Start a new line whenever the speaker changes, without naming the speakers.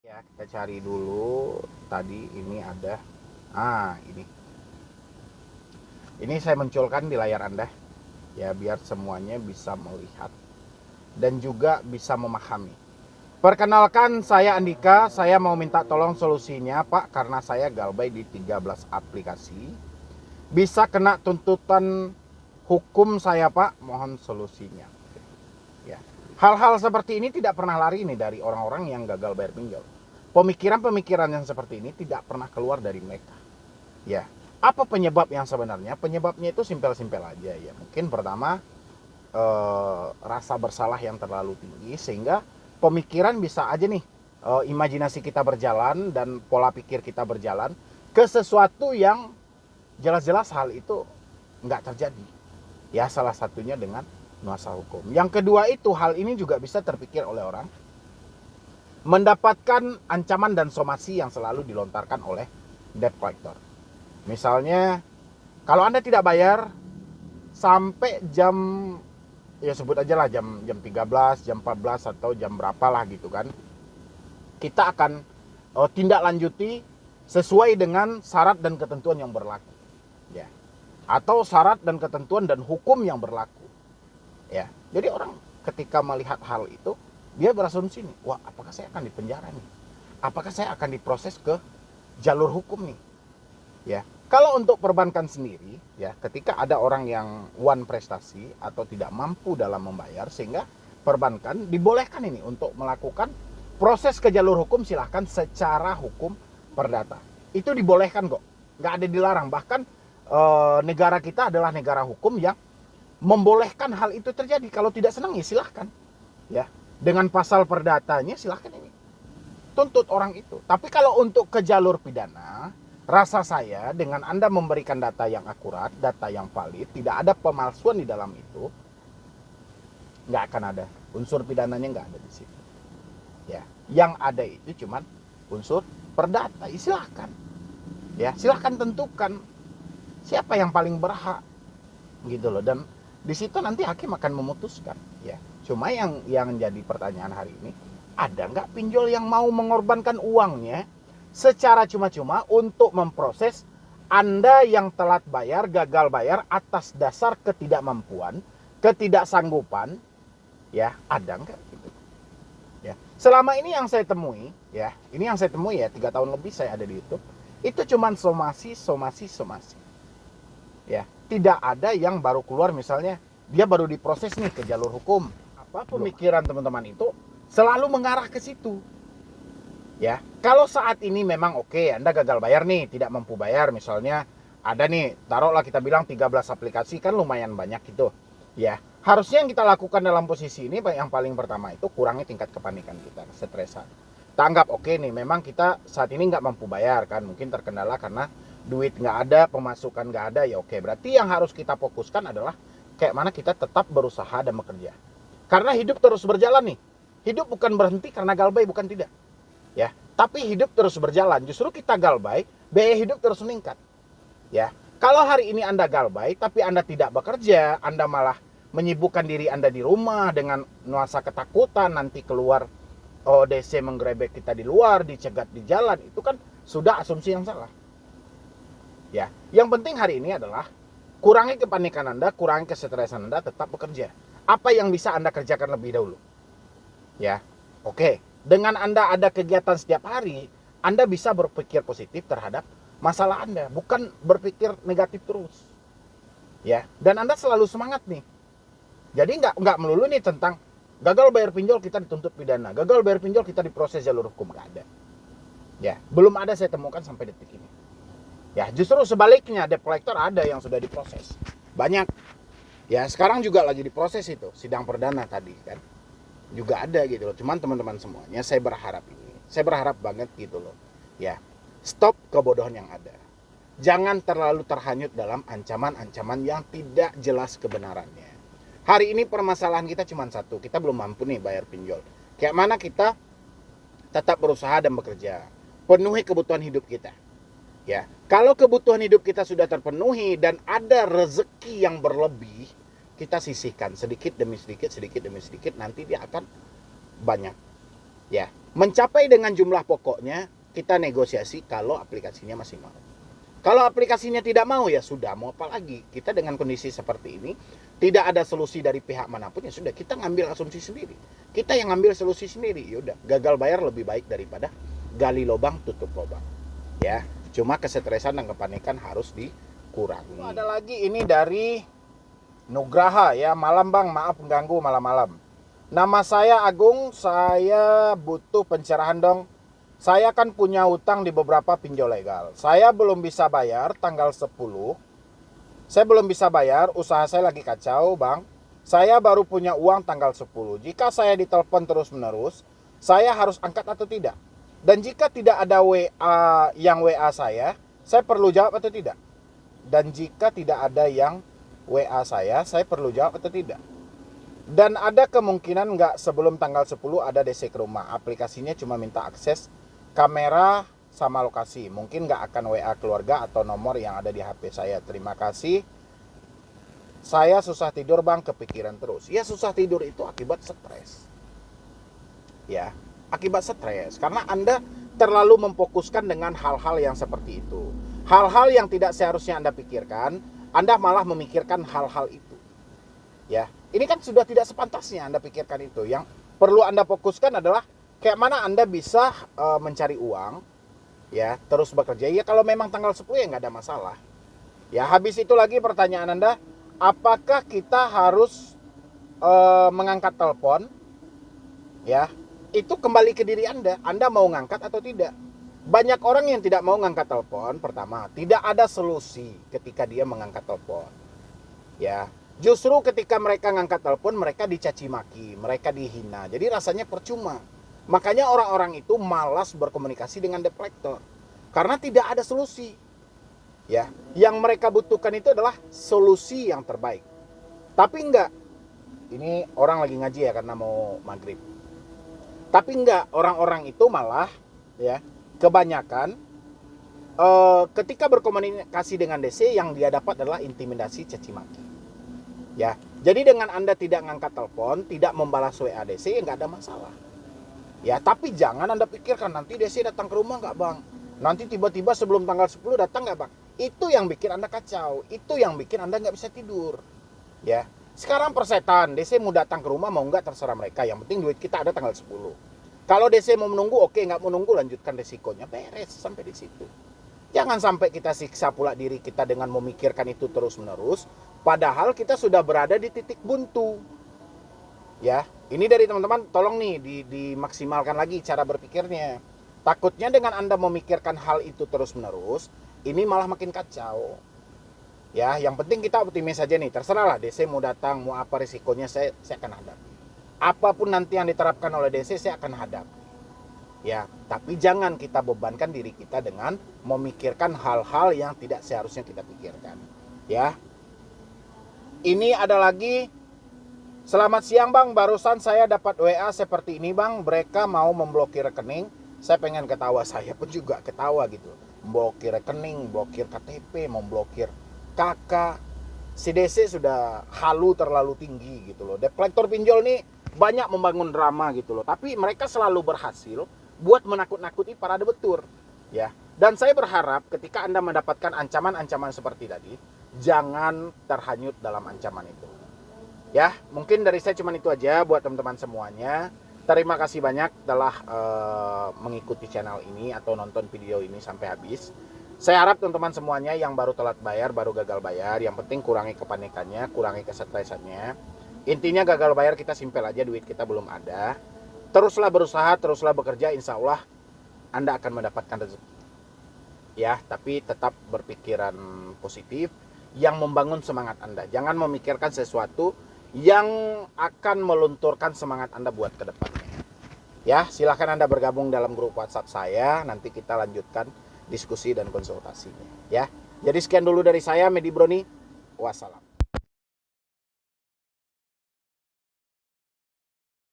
Ya, kita cari dulu. Tadi ini ada. Ah, ini saya munculkan di layar Anda ya, biar semuanya bisa melihat dan juga bisa memahami. Perkenalkan, saya Andika. Saya mau minta tolong solusinya, Pak, karena saya galbay di 13 aplikasi. Bisa kena tuntutan hukum saya, Pak. Mohon solusinya. Ya. Hal-hal seperti ini tidak pernah lari nih dari orang-orang yang gagal bayar pinjol. Pemikiran-pemikiran yang seperti ini tidak pernah keluar dari mereka. Ya, apa penyebab yang sebenarnya? Penyebabnya itu simpel-simpel aja ya. Mungkin pertama rasa bersalah yang terlalu tinggi sehingga pemikiran bisa aja nih, imajinasi kita berjalan dan pola pikir kita berjalan ke sesuatu yang jelas-jelas hal itu nggak terjadi. Ya, salah satunya dengan nuansa hukum. Yang kedua itu, hal ini juga bisa terpikir oleh orang mendapatkan ancaman dan somasi yang selalu dilontarkan oleh debt collector. Misalnya, kalau Anda tidak bayar sampai jam, ya sebut aja lah jam jam 13, jam 14 atau jam berapa lah gitu kan. Kita akan tindak lanjuti sesuai dengan syarat dan ketentuan yang berlaku. Ya. Atau syarat dan ketentuan dan hukum yang berlaku. Ya. Jadi orang ketika melihat hal itu, dia berasumsi nih, wah, apakah saya akan dipenjara nih? Apakah saya akan diproses ke jalur hukum nih? Ya, kalau untuk perbankan sendiri, ya, ketika ada orang yang one prestasi atau tidak mampu dalam membayar, sehingga perbankan dibolehkan ini untuk melakukan proses ke jalur hukum, silahkan secara hukum perdata. Itu dibolehkan kok, nggak ada dilarang. Bahkan negara kita adalah negara hukum yang membolehkan hal itu terjadi. Kalau tidak senang ya silahkan, ya, dengan pasal perdatanya silahkan ini tuntut orang itu. Tapi kalau untuk ke jalur pidana, rasa saya dengan Anda memberikan data yang akurat, data yang valid, tidak ada pemalsuan di dalam itu, nggak akan ada. Unsur pidananya nggak ada di situ. Ya, yang ada itu cuman unsur perdata. Silahkan. Ya, silahkan tentukan siapa yang paling berhak, gitu loh. Dan di situ nanti hakim akan memutuskan. Ya, cuma yang jadi pertanyaan hari ini, ada nggak pinjol yang mau mengorbankan uangnya secara cuma-cuma untuk memproses Anda yang telat bayar, gagal bayar atas dasar ketidakmampuan, ketidaksanggupan, ya, ada nggak gitu? Ya, selama ini yang saya temui, ya, ini yang saya temui ya, 3 tahun lebih saya ada di YouTube, itu cuman somasi, ya, tidak ada yang baru keluar misalnya dia baru diproses nih ke jalur hukum. Apa pemikiran teman-teman itu selalu mengarah ke situ. Ya, kalau saat ini memang oke, Anda gagal bayar nih, tidak mampu bayar, misalnya ada nih, taruhlah kita bilang 13 aplikasi, kan lumayan banyak gitu. Ya, harusnya yang kita lakukan dalam posisi ini yang paling pertama itu kurangi tingkat kepanikan kita, stresan. Kita anggap oke nih, memang kita saat ini nggak mampu bayar kan, mungkin terkendala karena duit nggak ada, pemasukan nggak ada, ya oke. Berarti yang harus kita fokuskan adalah kayak mana kita tetap berusaha dan bekerja. Karena hidup terus berjalan nih. Hidup bukan berhenti karena galbay, bukan tidak. Ya, tapi hidup terus berjalan. Justru kita galbay, biaya hidup terus meningkat. Ya, kalau hari ini Anda galbay tapi Anda tidak bekerja, Anda malah menyibukkan diri Anda di rumah dengan nuansa ketakutan nanti keluar ODC menggerebek kita di luar, dicegat di jalan, itu kan sudah asumsi yang salah. Ya, yang penting hari ini adalah kurangi kepanikan Anda, kurangi kesetresan Anda, tetap bekerja. Apa yang bisa Anda kerjakan lebih dahulu? Ya, oke. Dengan Anda ada kegiatan setiap hari, Anda bisa berpikir positif terhadap masalah Anda, bukan berpikir negatif terus. Ya, dan Anda selalu semangat nih. Jadi nggak melulu nih tentang gagal bayar pinjol kita dituntut pidana, gagal bayar pinjol kita diproses jalur hukum, nggak ada. Ya, belum ada saya temukan sampai detik ini. Ya, justru sebaliknya, debt collector ada yang sudah diproses. Banyak. Ya, sekarang juga lagi diproses itu, sidang perdana tadi kan. Juga ada gitu loh. Cuman teman-teman semuanya, saya berharap banget gitu loh. Ya, stop kebodohan yang ada. Jangan terlalu terhanyut dalam ancaman-ancaman yang tidak jelas kebenarannya. Hari ini permasalahan kita cuma satu, kita belum mampu nih bayar pinjol. Kayak mana kita tetap berusaha dan bekerja, penuhi kebutuhan hidup kita. Ya, kalau kebutuhan hidup kita sudah terpenuhi dan ada rezeki yang berlebih, kita sisihkan sedikit demi sedikit, nanti dia akan banyak. Ya, mencapai dengan jumlah pokoknya kita negosiasi kalau aplikasinya masih mau. Kalau aplikasinya tidak mau ya sudah, mau apa lagi? Kita dengan kondisi seperti ini tidak ada solusi dari pihak manapun, ya sudah kita ngambil asumsi sendiri. Kita yang ngambil solusi sendiri. Yaudah, gagal bayar lebih baik daripada gali lubang tutup lubang. Ya, cuma kesetresan dan kepanikan harus dikurangi. Ada lagi ini dari Nugraha ya, malam Bang, maaf mengganggu malam-malam. Nama saya Agung, saya butuh pencerahan dong. Saya kan punya utang di beberapa pinjol legal. Saya belum bisa bayar tanggal 10. Saya belum bisa bayar, usaha saya lagi kacau, Bang. Saya baru punya uang tanggal 10. Jika saya ditelepon terus-menerus, saya harus angkat atau tidak? Dan jika tidak ada WA yang WA saya perlu jawab atau tidak? Dan jika tidak ada yang WA saya perlu jawab atau tidak? Dan ada kemungkinan nggak sebelum tanggal 10 ada DC ke rumah. Aplikasinya cuma minta akses kamera sama lokasi. Mungkin nggak akan WA keluarga atau nomor yang ada di HP saya. Terima kasih. Saya susah tidur Bang, kepikiran terus. Ya susah tidur itu akibat stres. Ya, akibat stres. Karena Anda terlalu memfokuskan dengan hal-hal yang seperti itu. Hal-hal yang tidak seharusnya Anda pikirkan, Anda malah memikirkan hal-hal itu. Ya, ini kan sudah tidak sepantasnya Anda pikirkan itu. Yang perlu Anda fokuskan adalah kayak mana Anda bisa mencari uang, ya, terus bekerja. Ya kalau memang tanggal 10 ya nggak ada masalah. Ya, habis itu lagi pertanyaan Anda, apakah kita harus mengangkat telepon? Ya, itu kembali ke diri Anda. Anda mau ngangkat atau tidak? Banyak orang yang tidak mau ngangkat telepon. Pertama, tidak ada solusi ketika dia mengangkat telepon. Ya, justru ketika mereka ngangkat telepon, mereka dicaci maki, mereka dihina. Jadi rasanya percuma. Makanya orang-orang itu malas berkomunikasi dengan debt collector. Karena tidak ada solusi. Ya, yang mereka butuhkan itu adalah solusi yang terbaik. Tapi enggak. Ini orang lagi ngaji ya karena mau maghrib. Tapi enggak, orang-orang itu malah ya, kebanyakan ketika berkomunikasi dengan DC yang dia dapat adalah intimidasi, caci maki. Ya, jadi dengan Anda tidak ngangkat telepon, tidak membalas WA DC, ya nggak ada masalah. Ya, tapi jangan Anda pikirkan nanti DC datang ke rumah nggak Bang? Nanti tiba-tiba sebelum tanggal 10 datang nggak Bang? Itu yang bikin Anda kacau, itu yang bikin Anda nggak bisa tidur. Ya, sekarang persetan, DC mau datang ke rumah mau nggak terserah mereka, yang penting duit kita ada tanggal 10. Kalau DC mau menunggu, oke, nggak mau menunggu lanjutkan resikonya, beres sampai di situ. Jangan sampai kita siksa pula diri kita dengan memikirkan itu terus-menerus, padahal kita sudah berada di titik buntu. Ya, ini dari teman-teman, tolong nih dimaksimalkan lagi cara berpikirnya. Takutnya dengan Anda memikirkan hal itu terus-menerus, ini malah makin kacau. Ya, yang penting kita optimis saja nih, terserahlah DC mau datang, mau apa risikonya saya akan hadapi. Apapun nanti yang diterapkan oleh DC saya akan hadapi. Ya, tapi jangan kita bebankan diri kita dengan memikirkan hal-hal yang tidak seharusnya kita pikirkan. Ya. Ini ada lagi. Selamat siang Bang, barusan saya dapat WA seperti ini Bang, mereka mau memblokir rekening. Saya pengen ketawa, saya pun juga ketawa gitu. Blokir rekening, blokir KTP, memblokir kakak. Si DC sudah halu terlalu tinggi gitu loh. Debt collector pinjol nih banyak membangun drama gitu loh, tapi mereka selalu berhasil buat menakut-nakuti para debitur, ya. Dan saya berharap ketika Anda mendapatkan ancaman-ancaman seperti tadi, jangan terhanyut dalam ancaman itu. Ya, mungkin dari saya cuma itu aja buat teman-teman semuanya. Terima kasih banyak telah mengikuti channel ini atau nonton video ini sampai habis. Saya harap teman-teman semuanya yang baru telat bayar, baru gagal bayar, yang penting kurangi kepanikannya, kurangi kesetresannya. Intinya gagal bayar kita simpel aja, duit kita belum ada. Teruslah berusaha, teruslah bekerja, insya Allah Anda akan mendapatkan rezeki. Ya, tapi tetap berpikiran positif yang membangun semangat Anda. Jangan memikirkan sesuatu yang akan melunturkan semangat Anda buat ke depannya. Ya, silahkan Anda bergabung dalam grup WhatsApp saya, nanti kita lanjutkan diskusi dan konsultasinya. Ya, jadi sekian dulu dari saya, Medi Broni. Wassalam.